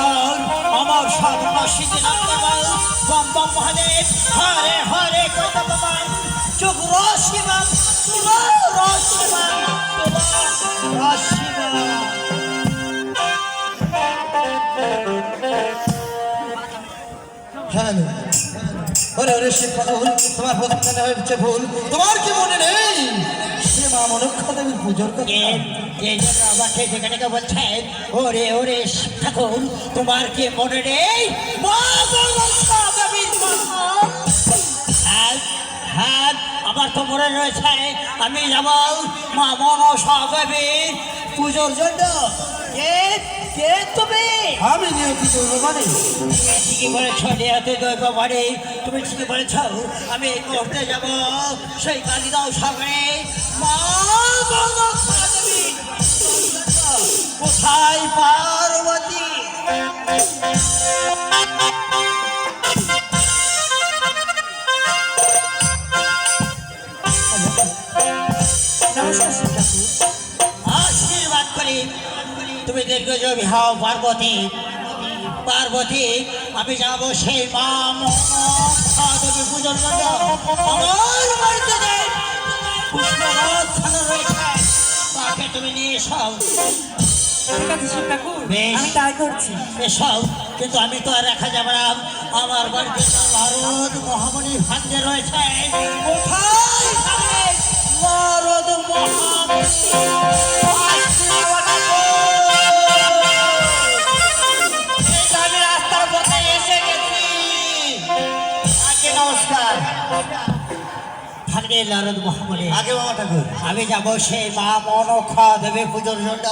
সকল আমার সাধনা সিদ্ধি নাম বল বম বম মহাদেব হরে হরে কইতে বাবা চোখ রশিবাম রশিবাম রশিবাম হ্যাঁ ওরে ওরে সে কথা ভুল তোমার প্রতিজ্ঞা হচ্ছে ভুল তোমার কি মনে নেই সে মা মনক্ষা দেবীর পুজোর কথা আমাকে যেখানে বলছেন ওরে ওরে ঠাকুর তোমার কি মনে নেই মা মনক্ষা দেবীর কথা হ্যাঁ আমার তো মনে রয়েছে আমি যাব মা মনসা দেবীর পুজোর জন্য কে তুমি আমি নিয়তি করবো মানে ঠিকই বলেছ নিয়তি দৈব মানে তুমি ঠিকই বলেছ আমি করতে যাব সেই কালিদাও সাগরে মা মনসা দেবী কোথায় পার্বতী আশীর্বাদ করি তুমি দীর্ঘজীবী হও পার্বতী পার্বতী আমি যাব সেই মা মনসা দেবী পুজোর জন্য আমার বাড়িতে পুষ্পরাজ থানা রয়েছে তাকে তুমি নিয়ে এসো আমি তাই করছি এসব কিন্তু আমি তো আর রাখা যাবে না আমার বাড়িতে ভারত মহামণি ভাগ্যে রয়েছে কোথায় ভারত মহামণি আমি রাস্তার পথে এসে গেছি আগে নমস্কার ভাগ্যে নারদ মহামণি আগে বাবা ঠাকুর আমি যাবো সেই মা মনসা দেবী পুজোর জন্য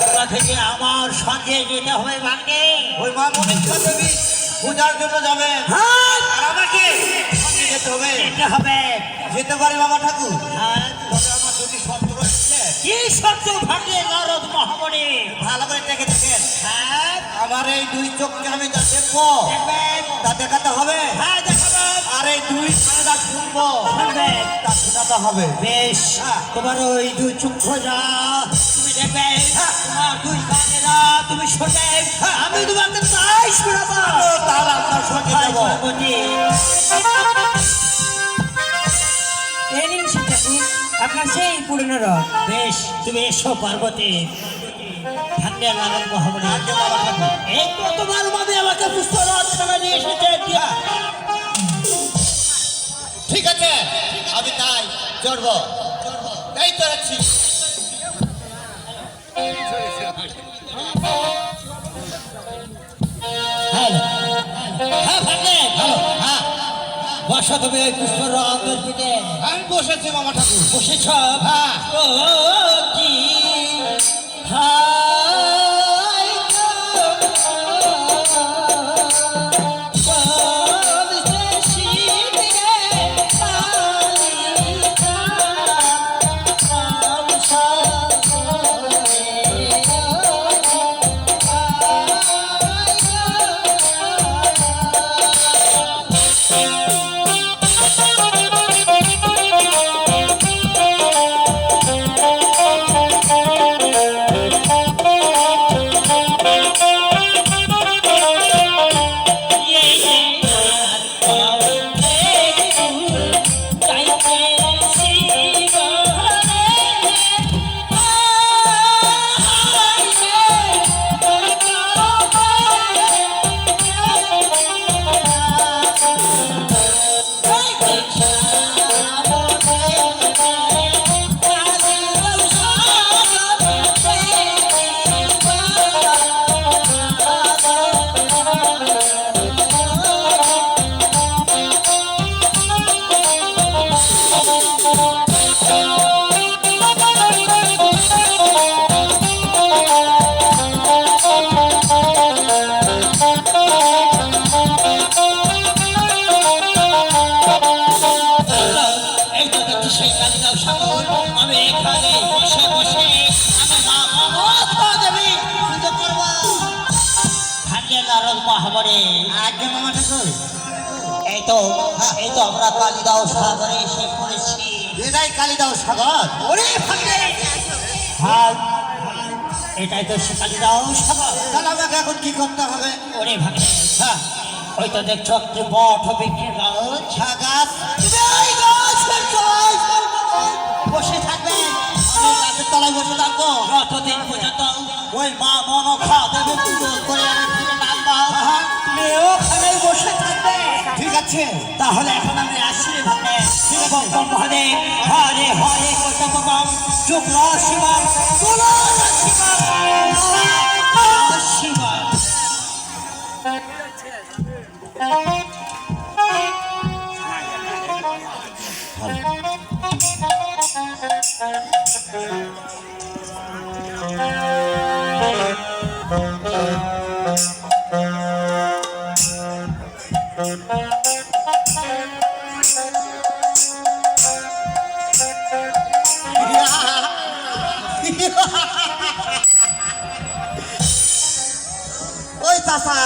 তোমাকে যে আমার সঙ্গে যেতে হবে ভাগ্যে ওই মা মনক্ষা দেবী পূজার জন্য যাবে হ্যাঁ আর আমাকে সঙ্গে যেতে হবে যেতে হবে যেতে পারি বাবা ঠাকুর হ্যাঁ তবে আমার যদি শর্ত রয়েছে কি সত্য ভাগ্যে নারদ মহামণি ভালো করে দেখে দেখেন হ্যাঁ আমার এই দুই চোখকে আমি যা দেখবো দেখবেন তা দেখাতে হবে হ্যাঁ দেখাবেন আর এই দুই কানে যা শুনবো শুনবেন তা শোনাতে হবে বেশ তোমার ওই দুই চক্ষু যা তুমি দেখবে তোমার দুই কানেরা তুমি শোনে আমি তোমাকে তাই শোনাবো তাহলে আপনার সঙ্গে তাই যাবো পার্বতী এই নিন শিব ঠাকুর আপনার সেই পুরনো রথ বেশ তুমি এসো পার্বতী ভাগ্যে নারদ মহামণি আগে বাবা ঠাকুর এই কতবার ভাবে আমাকে পুষ্পরাজ থানা নিয়ে এসেছে ঠিক আছে আমি তাই চড়বো তাই চড়াচ্ছি হ্যালো হ্যাঁ ভাগ্যে হ্যালো হ্যাঁ বসো তুমি ওই পুষ্পরাজের পিঠে আমি বসেছি মামা ঠাকুর বসেছ হ্যাঁ ও কি হায় সবশেষে মহামণি আগে মামা ঠাকুর এই তো আমরা কালিদাও সাগরে এসে পড়েছি এটাই কালিদাও সাগর ওরে ভাগ্যে হ্যাঁ এটাই তো শিখালি দাও সবাই। তাহলে আমাকে এখন কি করতে হবে? ওরে ভাগে, হ্যাঁ, ওই তো দেখছো একটি বট বিক্রি গাছ, গাছ। এই গাছ করছই। বসে থাকবে, আমি গাছের তলায় বসে থাকবো। যতদিন পর্যন্ত ওই মা মনসা দেবী পুজো করে আমি ফিরে নামবো, মেয়েও ওখানে বসে থাকবে। ঠিক আছে, তাহলে এখন আমি আসছি রে ভাগে। হরে হরে হরে কতম শুক্ল শিবম তুলো শিবম। ওই চাচা,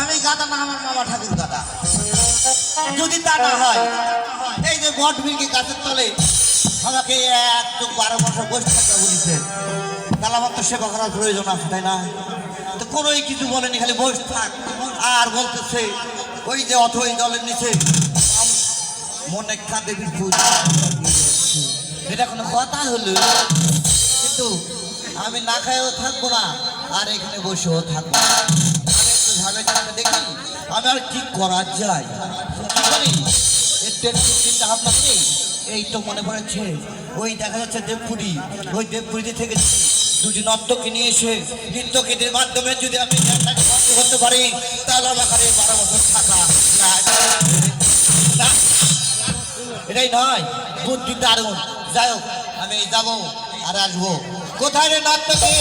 আমি গাদা না, আমার মামা ঠাকুর গাদা। যদি তা না হয়, এই যে বট বিক্রি গাছের তলে আমাকে 1-12 বছর বসে থাকতে বলেছে, তাহলে আমার তো সেবা করার প্রয়োজন আছে, তাই না? তো কোনোই কিছু বলেনি, খালি বসে থাক। আর বলতেছে ওই যে অথই জলের নিচে মনে দেবীর পূজা, এটা কোনো কথা হলো? কিন্তু আমি না খাইও থাকবো না, আর এখানে বসেও থাকবো না। আমি একটু ভাবে চিন্তা দেখি আমি আর কি করা যায়। কি করি? একটু চিন্তা ভাবনা করি। এই তো মনে পড়েছে, ওই দেখা যাচ্ছে দেবপুরি, ওই দেবপুরিতে থেকে দুটি নর্তককে নিয়ে এসে নৃত্যকীদের মাধ্যমে যদি আমি জ্ঞানটাকে বন্ধ করতে পারি, তাহলে আমার কাছে 12 বছর থাকা না, এটাই নয়। বুদ্ধি দারুণ। যাই হোক, আমি যাবো আর আসবো। কোথায় রে নর্তকী?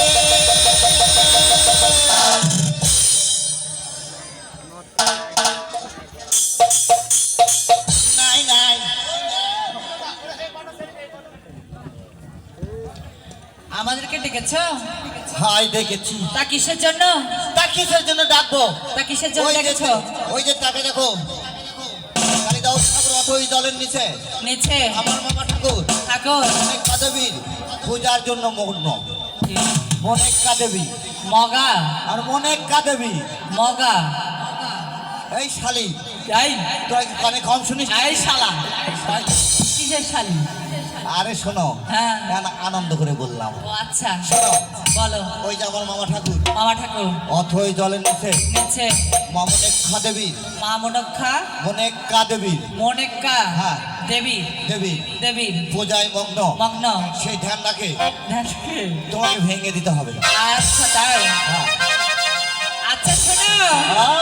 নাই নাই, আমাদেরকে ডেকেছো? হাই দেখেছি। তা কিসের জন্য? তা কিসের জন্য ডাকবো? তা কিসের জন্য ডেকেছো? ওই যে তাকে দেখো, কালিদাস ঠাকুর অথই জলের নিচে নিচে আমার মামা ঠাকুর ঠাকুর অনেক কাদেবীর পূজার জন্য মগ্ন। অনেক কাদেবী মগা আর অনেক কাদেবী। মগা এই শালি, এই তুই কানে কম শুনিস? এই শালা, কিসের শালি? আরে শোনো, হ্যাঁ। আনন্দ করে বললাম। ও আচ্ছা, শোনো, বলো। ওই যে আমার মামা ঠাকুর মামা ঠাকুর অথই জলের নিচে নিচে অনেক কাদেবীর, মা মনক্ষা অনেক কাদেবীর, মনেক্কা হ্যাঁ। দেবী দেবীর দেবীর পূজায় মগ্ন। মগ্ন। সেই ধ্যান রাখে দেখে। তোমাকে ভেঙে দিতে হবে। আচ্ছা তাই, হ্যাঁ। আচ্ছা শোনো, হ্যাঁ।